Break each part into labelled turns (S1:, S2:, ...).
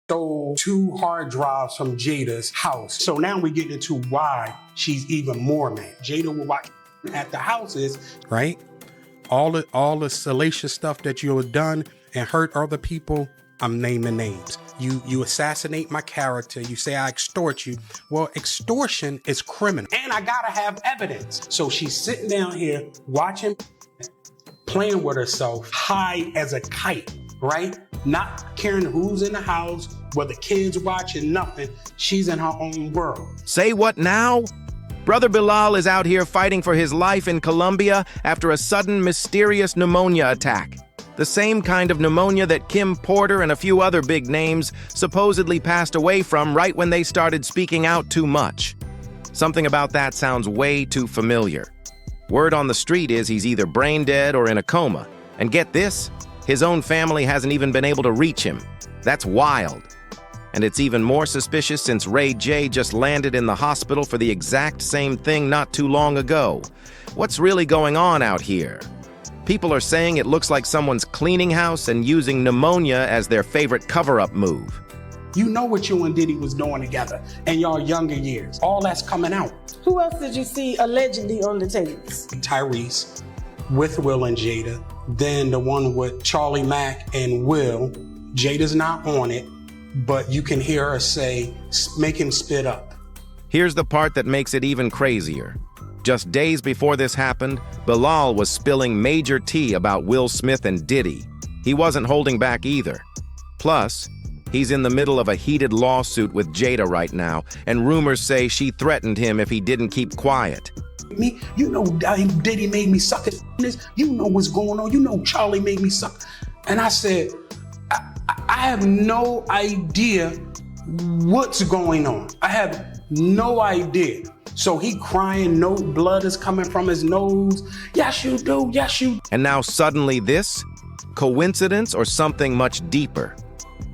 S1: stole 2 hard drives from Jada's house. So now we get into why she's even more mad. Jada will watch at the houses, right? All the salacious stuff that you have done and hurt other people, I'm naming names. You assassinate my character. You say I extort you. Well, extortion is criminal. And I gotta have evidence. So she's sitting down here watching, playing with herself, high as a kite, right? Not caring who's in the house, whether kids watching, nothing. She's in her own world.
S2: Say what now? Brother Bilal is out here fighting for his life in Colombia after a sudden mysterious pneumonia attack. The same kind of pneumonia that Kim Porter and a few other big names supposedly passed away from right when they started speaking out too much. Something about that sounds way too familiar. Word on the street is he's either brain dead or in a coma. And get this, his own family hasn't even been able to reach him. That's wild. And it's even more suspicious since Ray J just landed in the hospital for the exact same thing not too long ago. What's really going on out here? People are saying it looks like someone's cleaning house and using pneumonia as their favorite cover-up move.
S1: You know what you and Diddy was doing together in your younger years. All that's coming out.
S3: Who else did you see allegedly on the tapes?
S1: Tyrese with Will and Jada. Then the one with Charlie Mack and Will. Jada's not on it, but you can hear her say, make him spit up.
S2: Here's the part that makes it even crazier. Just days before this happened, Bilal was spilling major tea about Will Smith and Diddy. He wasn't holding back either. Plus, he's in the middle of a heated lawsuit with Jada right now, and rumors say she threatened him if he didn't keep quiet.
S1: Me, you know, Diddy made me suck this. You know what's going on. You know Charlie made me suck. And I said, I have no idea what's going on. I have no idea. So he crying, no blood is coming from his nose. Yes, you do. Yes, you.
S2: And now suddenly this? Coincidence or something much deeper?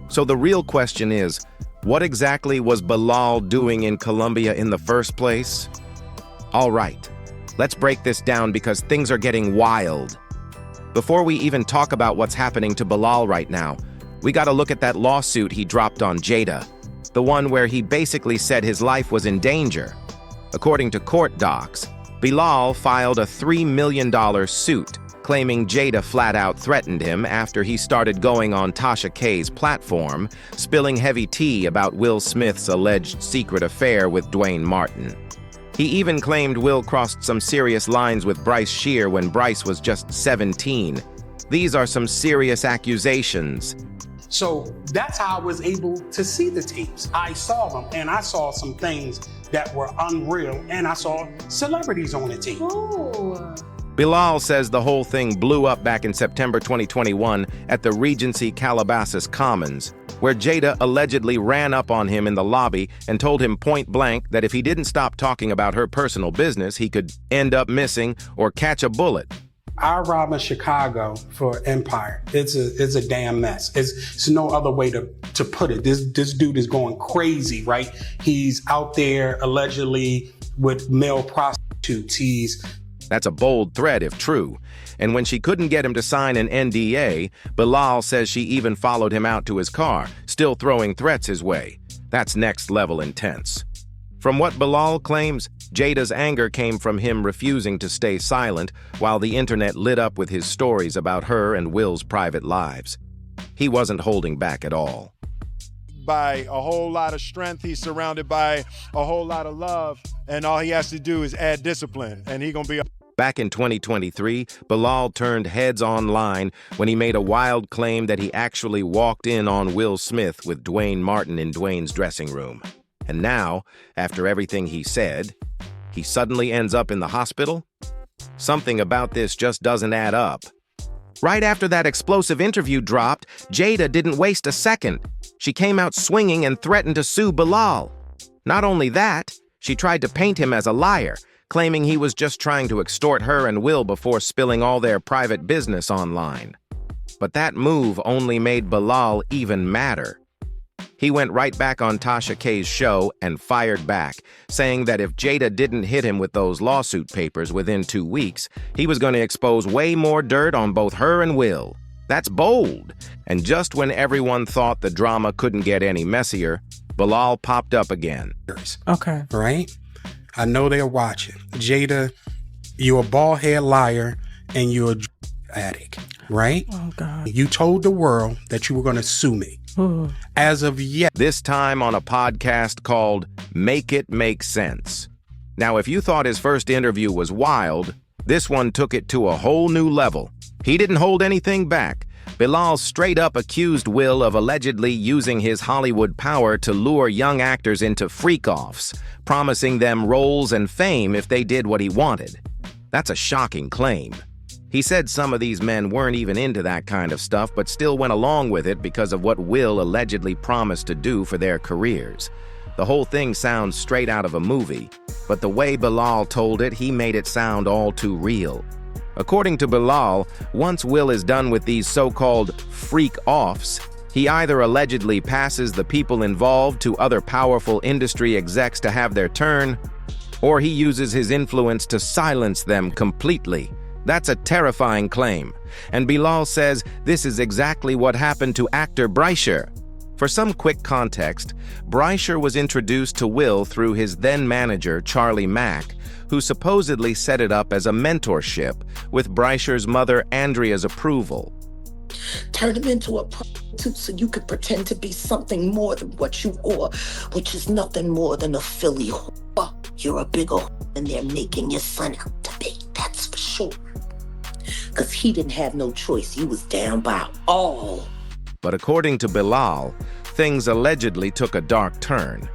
S2: So the real question is, what exactly was Bilal doing in Colombia in the first place? All right, let's break this down because things are getting wild. Before we even talk about what's happening to Bilal right now, we gotta look at that lawsuit he dropped on Jada, the one where he basically said his life was in danger. According to court docs, Bilal filed a $3 million suit claiming Jada flat out threatened him after he started going on Tasha K's platform, spilling heavy tea about Will Smith's alleged secret affair with Dwayne Martin. He even claimed Will crossed some serious lines with Bryce Shear when Bryce was just 17. These are some serious accusations.
S1: So that's how I was able to see the tapes. I saw them, and I saw some things that were unreal, and I saw celebrities on the tape.
S3: Ooh.
S2: Bilal says the whole thing blew up back in September 2021 at the Regency Calabasas Commons, where Jada allegedly ran up on him in the lobby and told him point blank that if he didn't stop talking about her personal business, he could end up missing or catch a bullet.
S1: I robbed in Chicago for Empire. It's a damn mess. It's no other way to put it. This dude is going crazy, right? He's out there allegedly with male prostitutes.
S2: That's a bold threat if true. And when she couldn't get him to sign an NDA, Bilal says she even followed him out to his car, still throwing threats his way. That's next level intense. From what Bilal claims, Jada's anger came from him refusing to stay silent while the internet lit up with his stories about her and Will's private lives. He wasn't holding back at all.
S4: By a whole lot of strength, he's surrounded by a whole lot of love, and all he has to do is add discipline, and he's gonna be...
S2: Back in 2023, Bilal turned heads online when he made a wild claim that he actually walked in on Will Smith with Dwayne Martin in Dwayne's dressing room. And now, after everything he said, he suddenly ends up in the hospital? Something about this just doesn't add up. Right after that explosive interview dropped, Jada didn't waste a second. She came out swinging and threatened to sue Bilal. Not only that, she tried to paint him as a liar, claiming he was just trying to extort her and Will before spilling all their private business online. But that move only made Bilal even madder. He went right back on Tasha K's show and fired back, saying that if Jada didn't hit him with those lawsuit papers within 2 weeks, he was going to expose way more dirt on both her and Will. That's bold. And just when everyone thought the drama couldn't get any messier, Bilal popped up again.
S3: Okay.
S1: Right? I know they're watching. Jada, you're a bald-head liar and you're a addict, right?
S3: Oh, God.
S1: You told the world that you were going to sue me.
S3: Ooh.
S1: As of yet,
S2: This time on a podcast called Make It Make Sense. Now, if you thought his first interview was wild, this one took it to a whole new level. He didn't hold anything back. Bilal straight up accused Will of allegedly using his Hollywood power to lure young actors into freak-offs, promising them roles and fame if they did what he wanted. That's a shocking claim. He said some of these men weren't even into that kind of stuff, but still went along with it because of what Will allegedly promised to do for their careers. The whole thing sounds straight out of a movie, but the way Bilal told it, he made it sound all too real. According to Bilal, once Will is done with these so-called freak-offs, he either allegedly passes the people involved to other powerful industry execs to have their turn, or he uses his influence to silence them completely. That's a terrifying claim, and Bilal says this is exactly what happened to actor Brysher. For some quick context, Brysher was introduced to Will through his then-manager, Charlie Mack, who supposedly set it up as a mentorship with Brysher's mother Andrea's approval.
S5: Turn him into a prostitute so you could pretend to be something more than what you are, which is nothing more than a Philly whore. You're a bigger whore than they're making your son out to be, that's for sure. Because he didn't have no choice. He was down by all.
S2: But according to Bilal, things allegedly took a dark turn.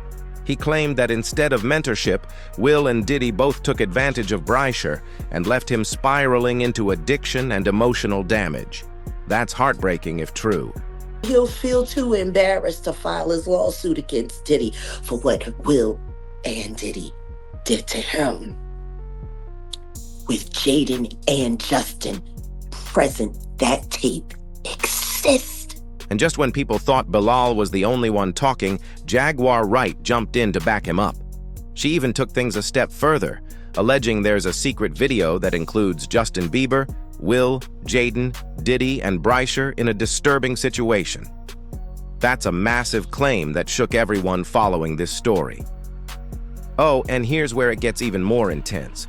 S2: He claimed that instead of mentorship, Will and Diddy both took advantage of Brysher and left him spiraling into addiction and emotional damage. That's heartbreaking if true.
S5: He'll feel too embarrassed to file his lawsuit against Diddy for what Will and Diddy did to him. With Jaden and Justin present, that tape exists.
S2: And just when people thought Bilal was the only one talking, Jaguar Wright jumped in to back him up. She even took things a step further, alleging there's a secret video that includes Justin Bieber, Will, Jaden, Diddy, and Brysher in a disturbing situation. That's a massive claim that shook everyone following this story. Oh, and here's where it gets even more intense.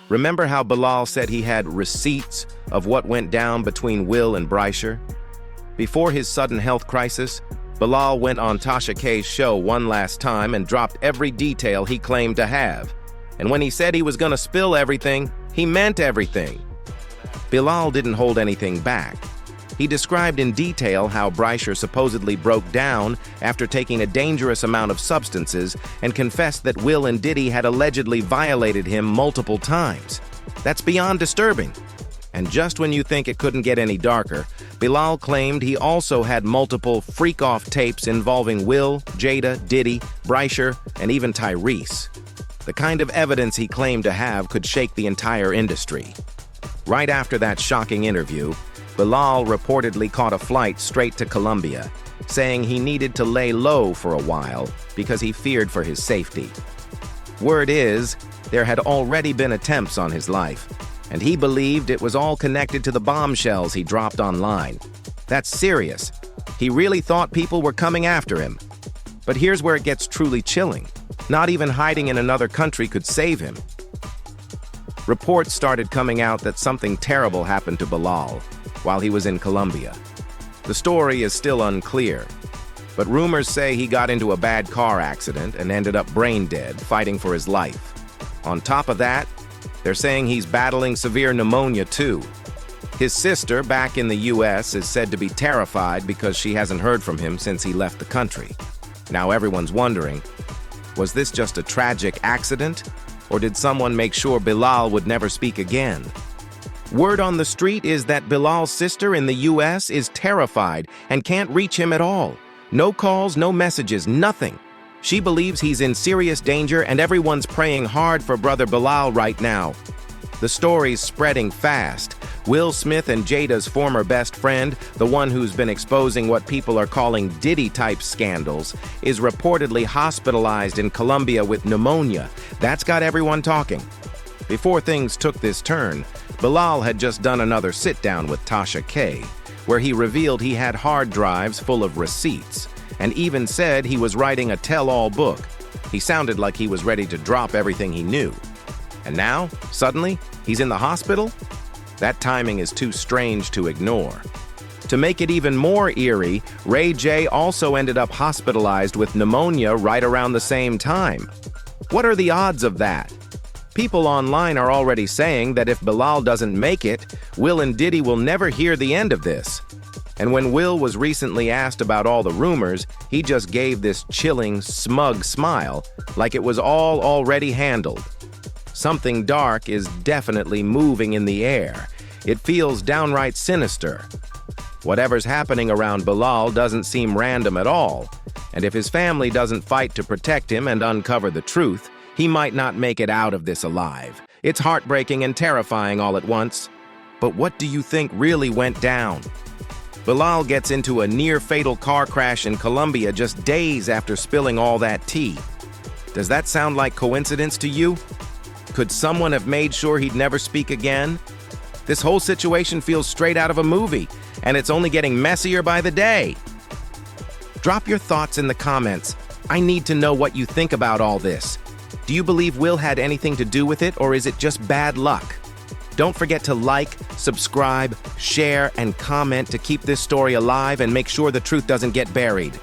S2: Remember how Bilal said he had receipts of what went down between Will and Brysher? Before his sudden health crisis, Bilal went on Tasha K's show one last time and dropped every detail he claimed to have. And when he said he was going to spill everything, he meant everything. Bilal didn't hold anything back. He described in detail how Brysher supposedly broke down after taking a dangerous amount of substances and confessed that Will and Diddy had allegedly violated him multiple times. That's beyond disturbing. And just when you think it couldn't get any darker, Bilal claimed he also had multiple freak-off tapes involving Will, Jada, Diddy, Brysher, and even Tyrese. The kind of evidence he claimed to have could shake the entire industry. Right after that shocking interview, Bilal reportedly caught a flight straight to Colombia, saying he needed to lay low for a while because he feared for his safety. Word is, there had already been attempts on his life, and he believed it was all connected to the bombshells he dropped online. That's serious. He really thought people were coming after him. But here's where it gets truly chilling. Not even hiding in another country could save him. Reports started coming out that something terrible happened to Bilal while he was in Colombia. The story is still unclear, but rumors say he got into a bad car accident and ended up brain dead, fighting for his life. On top of that, they're saying he's battling severe pneumonia too. His sister, back in the US, is said to be terrified because she hasn't heard from him since he left the country. Now everyone's wondering, was this just a tragic accident? Or did someone make sure Bilal would never speak again? Word on the street is that Bilal's sister in the US is terrified and can't reach him at all. No calls, no messages, nothing. She believes he's in serious danger and everyone's praying hard for Brother Bilal right now. The story's spreading fast. Will Smith and Jada's former best friend, the one who's been exposing what people are calling Diddy-type scandals, is reportedly hospitalized in Colombia with pneumonia. That's got everyone talking. Before things took this turn, Bilal had just done another sit-down with Tasha K, where he revealed he had hard drives full of receipts, and even said he was writing a tell-all book. He sounded like he was ready to drop everything he knew. And now, suddenly, he's in the hospital? That timing is too strange to ignore. To make it even more eerie, Ray J also ended up hospitalized with pneumonia right around the same time. What are the odds of that? People online are already saying that if Bilal doesn't make it, Will and Diddy will never hear the end of this. And when Will was recently asked about all the rumors, he just gave this chilling, smug smile, like it was all already handled. Something dark is definitely moving in the air. It feels downright sinister. Whatever's happening around Bilal doesn't seem random at all, and if his family doesn't fight to protect him and uncover the truth, he might not make it out of this alive. It's heartbreaking and terrifying all at once. But what do you think really went down? Bilal gets into a near-fatal car crash in Colombia just days after spilling all that tea. Does that sound like coincidence to you? Could someone have made sure he'd never speak again? This whole situation feels straight out of a movie, and it's only getting messier by the day. Drop your thoughts in the comments. I need to know what you think about all this. Do you believe Will had anything to do with it, or is it just bad luck? Don't forget to like, subscribe, share, and comment to keep this story alive and make sure the truth doesn't get buried.